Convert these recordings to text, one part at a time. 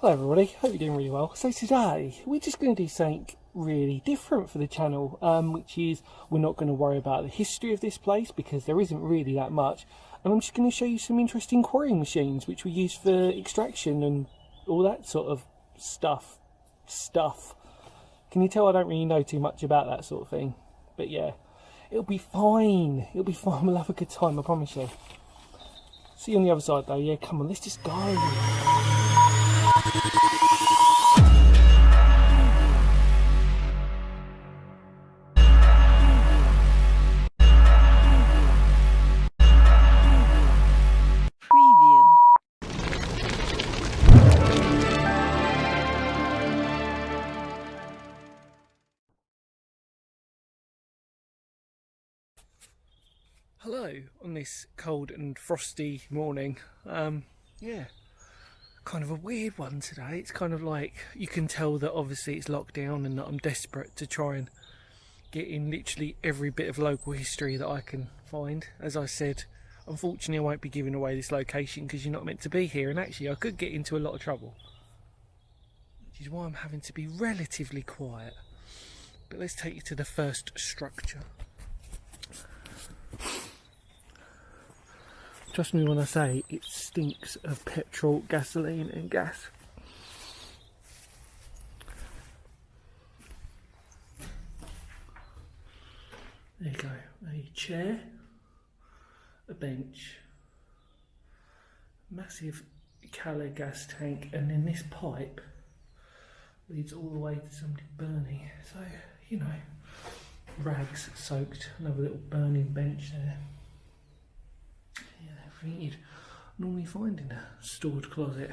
Hello everybody, hope you're doing really well. So today we're just going to do something really different for the channel, which is we're not going to worry about the history of this place because there isn't really that much, and I'm just going to show you some interesting quarrying machines which we use for extraction and all that sort of stuff. Can you tell I don't really know too much about that sort of thing? But yeah, it'll be fine, we'll have a good time, I promise you. See you on the other side though. Yeah, come on, let's just go. Hello on this cold and frosty morning. Yeah, kind of a weird one today. It's kind of like, you can tell that obviously it's locked down and that I'm desperate to try and get in literally every bit of local history that I can find. As I said, unfortunately I won't be giving away this location because you're not meant to be here, and actually I could get into a lot of trouble, which is why I'm having to be relatively quiet. But let's take you to the first structure. Trust me when I say it stinks of petrol, gasoline and gas. There you go, a chair, a bench, massive Cala gas tank, and then this pipe leads all the way to somebody burning. So, you know, rags soaked, another little burning bench there. Everything you'd normally find in a stored closet.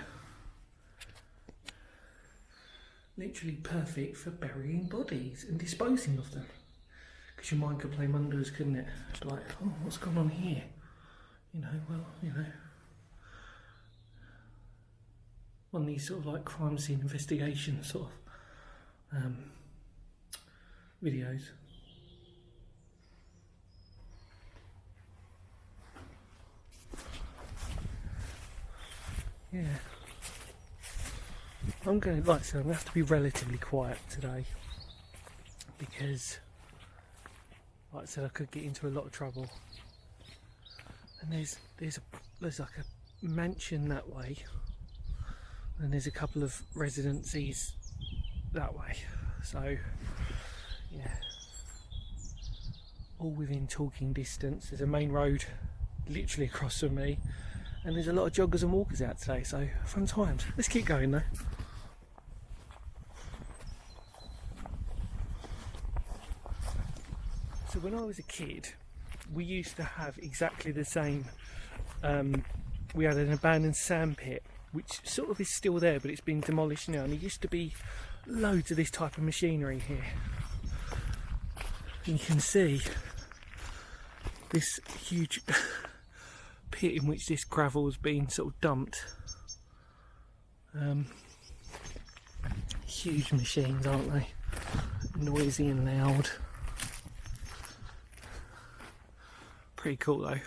Literally perfect for burying bodies and disposing of them. Because your mind could play wonders, couldn't it? It's like, oh, what's going on here? You know, well, you know, on these sort of like crime scene investigation sort of videos. Yeah, I'm going to, like I said, I'm going to have to be relatively quiet today because, like I said, I could get into a lot of trouble. And there's like a mansion that way, and there's a couple of residencies that way. So yeah, all within talking distance. There's a main road literally across from me. And there's a lot of joggers and walkers out today, so fun times. Let's keep going though. So when I was a kid, we used to have exactly the same. We had an abandoned sandpit, which sort of is still there, but it's been demolished now. And there used to be loads of this type of machinery here. And you can see this huge pit in which this gravel has been sort of dumped. Huge machines, aren't they? Noisy and loud. Pretty cool though.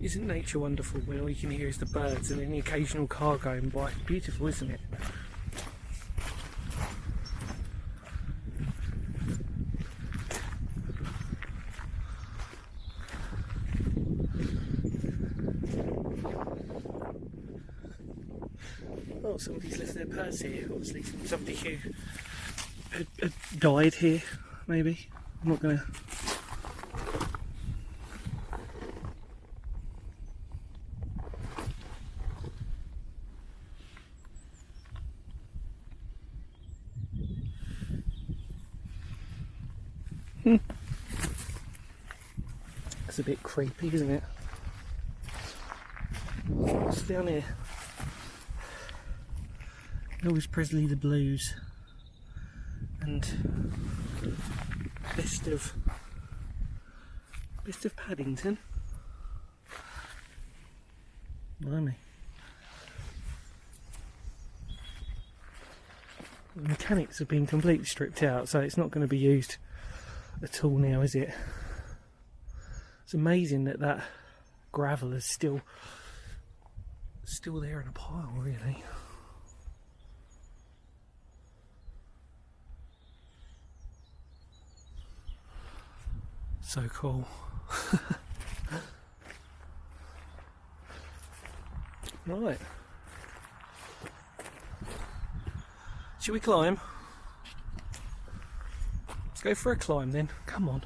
Isn't nature wonderful when all you can hear is the birds and then the occasional car going by? Beautiful, isn't it? Oh, somebody's left their purse here. Obviously somebody who had died here, maybe. I'm not going to... It's a bit creepy, isn't it? What's down here? Elvis Presley the Blues, and best of Paddington. Blimey. The mechanics have been completely stripped out, so it's not going to be used at all now, is it? It's amazing that that gravel is still there in a pile, really. So cool. Right. Should we climb? Let's go for a climb then. Come on.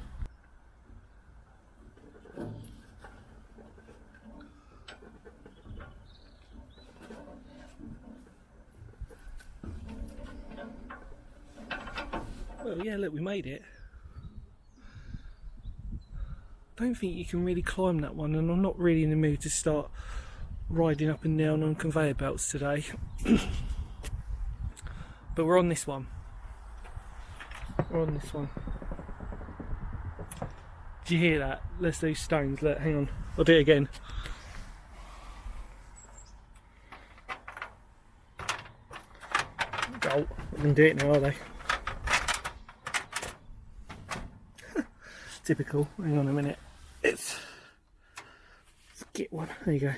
Well, yeah, look, we made it. Don't think you can really climb that one, and I'm not really in the mood to start riding up and down on conveyor belts today. But we're on this one. We're on this one. Did you hear that? Let's do stones. Look, hang on. I'll do it again. Oh, I can do it now, are they? Typical. Hang on a minute. Let's get one. There you go.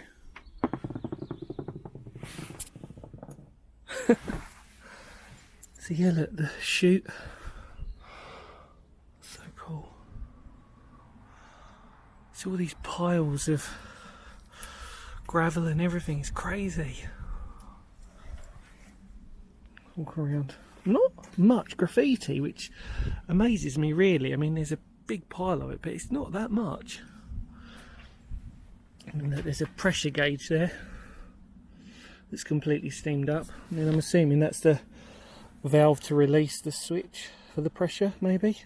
So yeah, look, the chute. So cool. So all these piles of gravel and everything is crazy. Walk around. Not much graffiti, which amazes me really. I mean, there's a big pile of it, but it's not that much. And there's a pressure gauge there that's completely steamed up, and then I'm assuming that's the valve to release the switch for the pressure, maybe,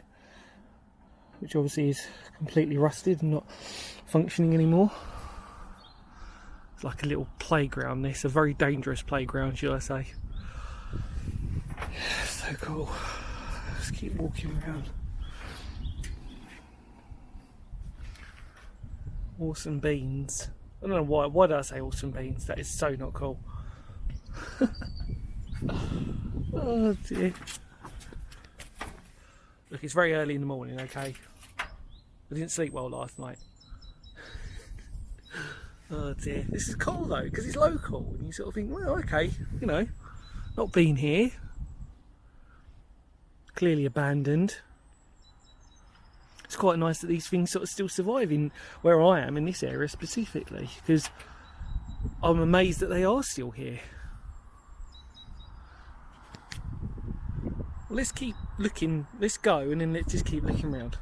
which obviously is completely rusted and not functioning anymore. It's like a little playground, this, a very dangerous playground, shall I say. So cool. Let's keep walking around. Awesome beans. I don't know why did I say awesome beans? That is so not cool. Oh dear. Look, it's very early in the morning, okay? I didn't sleep well last night. Oh dear. This is cool though, because it's local, and you sort of think, well, okay, you know, not been here. Clearly abandoned. It's quite nice that these things sort of still survive in where I am, in this area specifically, because I'm amazed that they are still here. Well, let's keep looking, let's go, and then let's just keep looking around.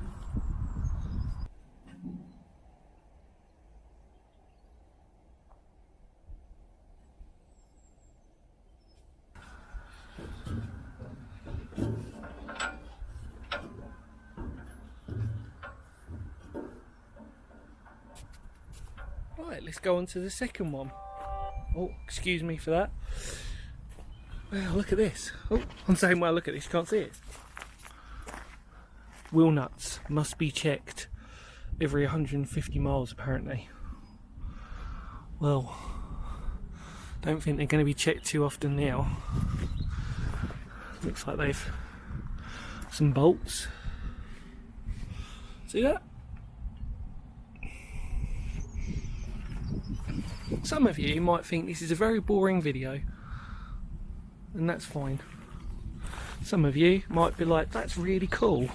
Right, let's go on to the second one. Oh, excuse me for that. Well, look at this. Oh, I'm saying, well, look at this, you can't see it. Wheel nuts must be checked every 150 miles apparently. Well, don't think they're going to be checked too often now. Looks like they've some bolts. See that? Some of you might think this is a very boring video, and that's fine. Some of you might be like, that's really cool.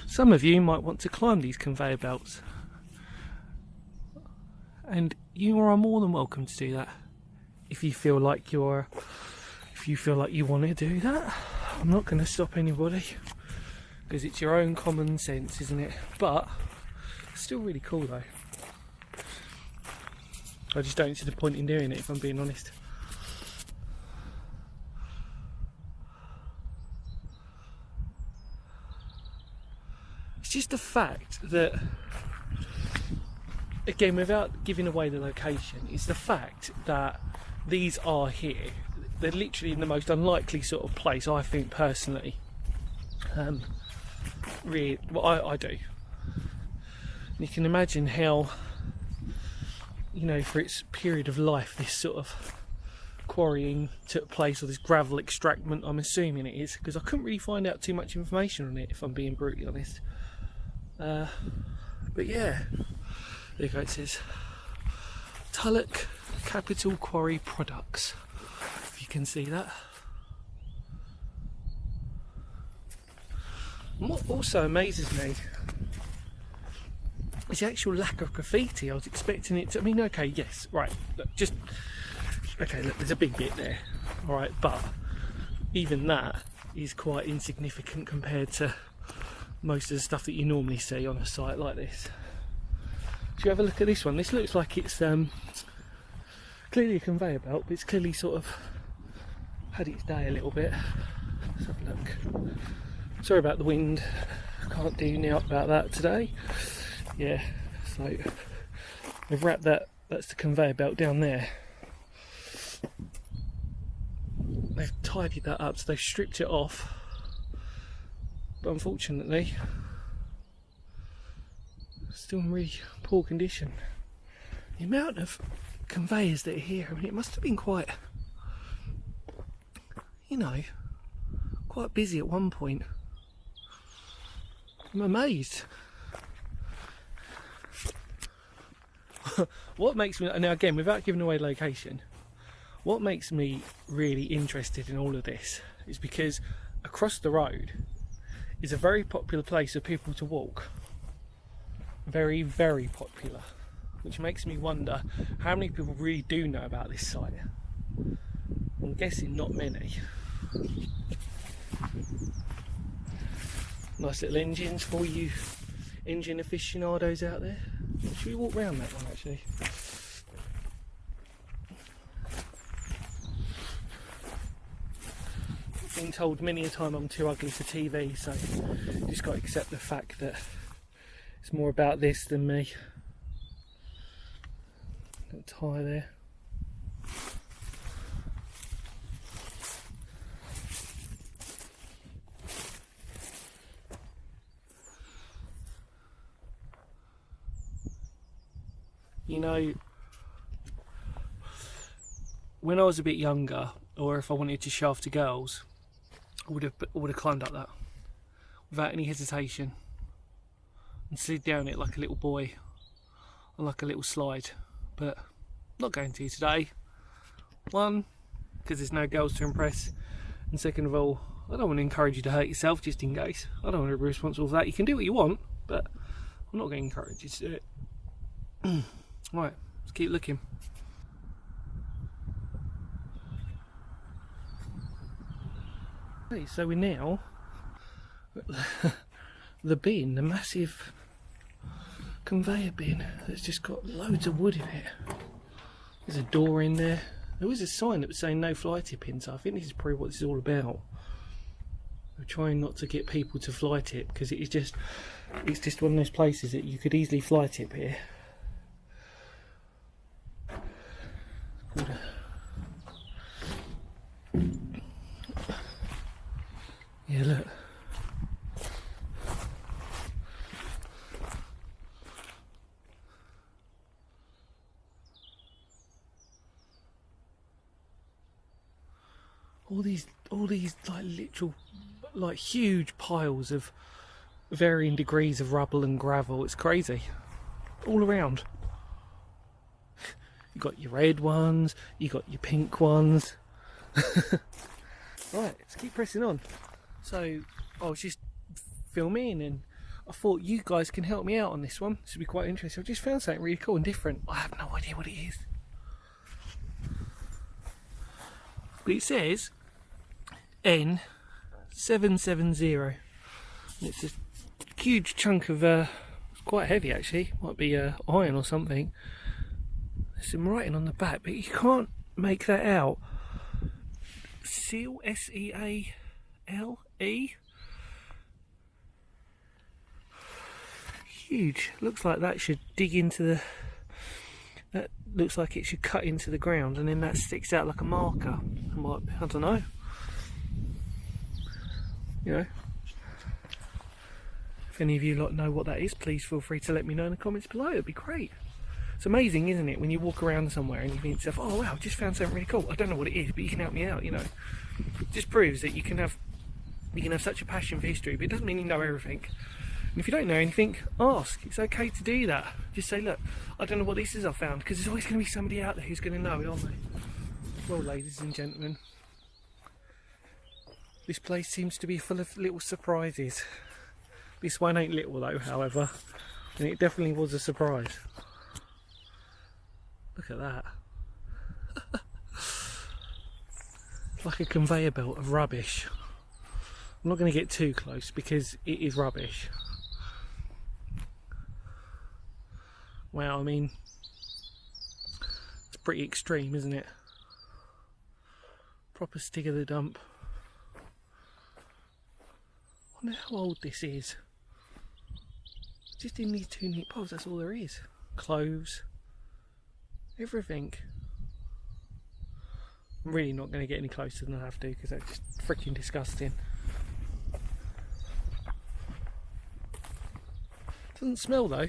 Some of you might want to climb these conveyor belts, and you are more than welcome to do that if you feel like you want to do that. I'm not going to stop anybody, because it's your own common sense, isn't it? But it's still really cool though. I just don't see the point in doing it, if I'm being honest. It's just the fact that, again, without giving away the location, it's the fact that these are here. they're literally in the most unlikely sort of place, I think personally. Really, well, I do. You can imagine how, you know, for its period of life, this sort of quarrying took place, or this gravel extractment, I'm assuming it is, because I couldn't really find out too much information on it, if I'm being brutally honest. But yeah, there you go, it says Tulloch Capital Quarry Products, if you can see that. And what also amazes me is the actual lack of graffiti. I was expecting it to, I mean, okay, yes, right, look, just, okay, look, there's a big bit there, alright, but even that is quite insignificant compared to most of the stuff that you normally see on a site like this. Do you have a look at this one? This looks like it's clearly a conveyor belt, but it's clearly sort of had its day a little bit. Let's have a look. Sorry about the wind, can't do now about that today. Yeah, so they've wrapped that, that's the conveyor belt down there. They've tidied that up, so they've stripped it off, but unfortunately still in really poor condition. The amount of conveyors that are here, I mean, it must have been quite, you know, quite busy at one point. I'm amazed. What makes me, now again, without giving away location, what makes me really interested in all of this is because across the road is a very popular place for people to walk. Very, very popular. Which makes me wonder how many people really do know about this site. I'm guessing not many. Nice little engines for you engine aficionados out there. Should we walk round that one actually? I've been told many a time I'm too ugly for TV, so you just got to accept the fact that it's more about this than me. Little tyre there. You know, when I was a bit younger, or if I wanted to show off to girls, I would have climbed up that without any hesitation and slid down it like a little boy on like a little slide. But not going to today. One, because there's no girls to impress, and second of all, I don't want to encourage you to hurt yourself just in case. I don't want to be responsible for that. You can do what you want, but I'm not going to encourage you to do it. Right, let's keep looking. Okay, so we're now at the bin, the massive conveyor bin that's just got loads of wood in it. There's a door in there. There was a sign that was saying no fly tipping, so I think this is probably what this is all about. We're trying not to get people to fly tip because it's just one of those places that you could easily fly tip here. Yeah, look. All these like literal, like huge piles of varying degrees of rubble and gravel. It's crazy. All around. You got your red ones, you got your pink ones. Right, let's keep pressing on. So I was just filming and I thought you guys can help me out on this one. This would be quite interesting. I just found something really cool and different. I have no idea what it is. But it says N770. It's a huge chunk of, quite heavy actually. Might be iron or something. There's some writing on the back, but you can't make that out. Seal, S-E-A-L-E. Huge. Looks like that should dig into That looks like it should cut into the ground, and then that sticks out like a marker. I don't know. You know, if any of you lot know what that is, please feel free to let me know in the comments below. It'd be great. It's amazing, isn't it, when you walk around somewhere and you think to yourself, oh wow, I just found something really cool. I don't know what it is, but you can help me out, you know. It just proves that you can have such a passion for history, but it doesn't mean you know everything. And if you don't know anything, ask. It's okay to do that. Just say, look, I don't know what this is I found, because there's always going to be somebody out there who's going to know it, aren't they? Well, ladies and gentlemen, this place seems to be full of little surprises. This one ain't little though, however, and it definitely was a surprise. Look at that. It's like a conveyor belt of rubbish. I'm not going to get too close because it is rubbish. Wow, I mean, it's pretty extreme, isn't it? Proper stick of the dump. I wonder how old this is. Just in these 2 neat piles, that's all there is. Clothes, everything. I'm really not going to get any closer than I have to because that's just freaking disgusting. Doesn't smell though.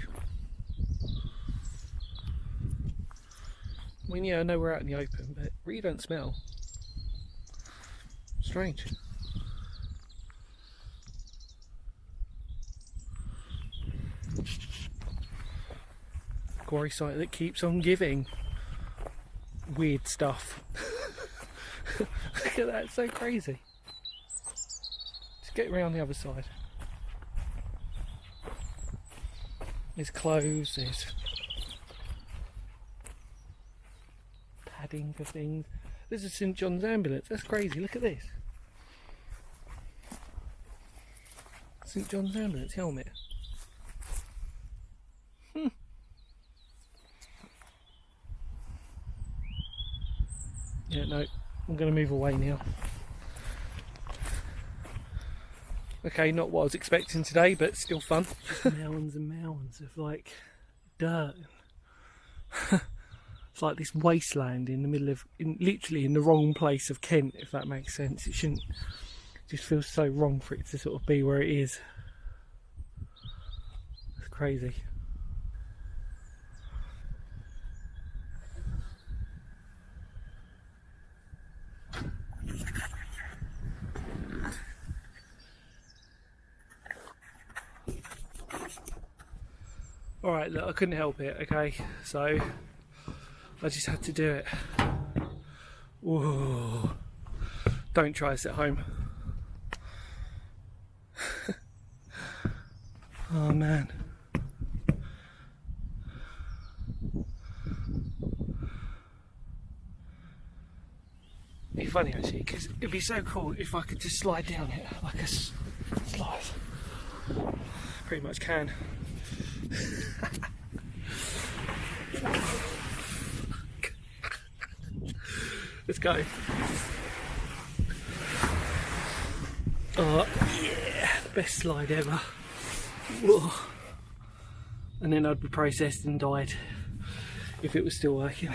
I mean, yeah, I know we're out in the open, but it really don't smell. Strange. Quarry site that keeps on giving weird stuff. Look at that, it's so crazy. Let's get around the other side. There's clothes, there's padding for things. There's a St John's ambulance, that's crazy, look at this. St John's ambulance helmet. Yeah, no, I'm going to move away now. Okay, not what I was expecting today, but still fun. Just mounds and mounds of like dirt. It's like this wasteland in the middle of, literally in the wrong place of Kent, if that makes sense. It shouldn't, it just feels so wrong for it to sort of be where it is. It's crazy. Alright, look, I couldn't help it, okay, so I just had to do it. Whoa. Don't try this at home. Oh man. It'd be funny actually, because it'd be so cool if I could just slide down it like a slide. Pretty much can. Let's go. Oh yeah, best slide ever. Whoa. And then I'd be processed and died if it was still working.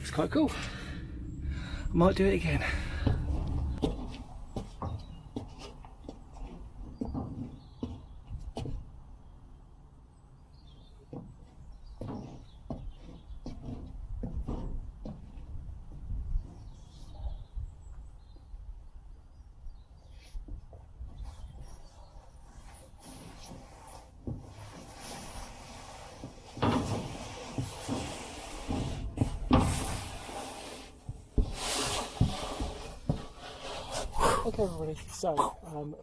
It's quite cool. I might do it again. Okay everybody, so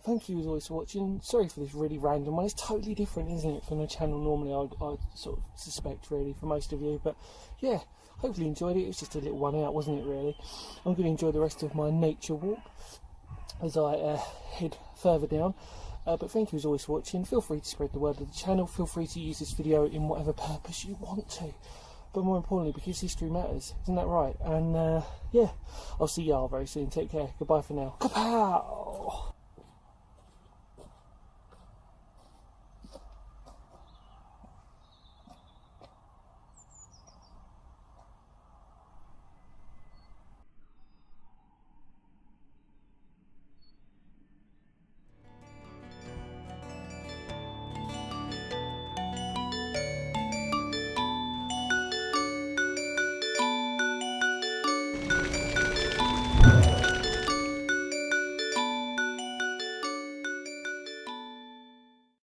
thank you as always for watching. Sorry for this really random one. It's totally different, isn't it, from the channel normally I'd sort of suspect really for most of you, but yeah, hopefully you enjoyed it. It was just a little one out, wasn't it really? I'm going to enjoy the rest of my nature walk as I head further down, but thank you as always for watching. Feel free to spread the word of the channel, feel free to use this video in whatever purpose you want to, but more importantly because history matters, isn't that right? And yeah, I'll see y'all very soon. Take care, goodbye for now. Kapow!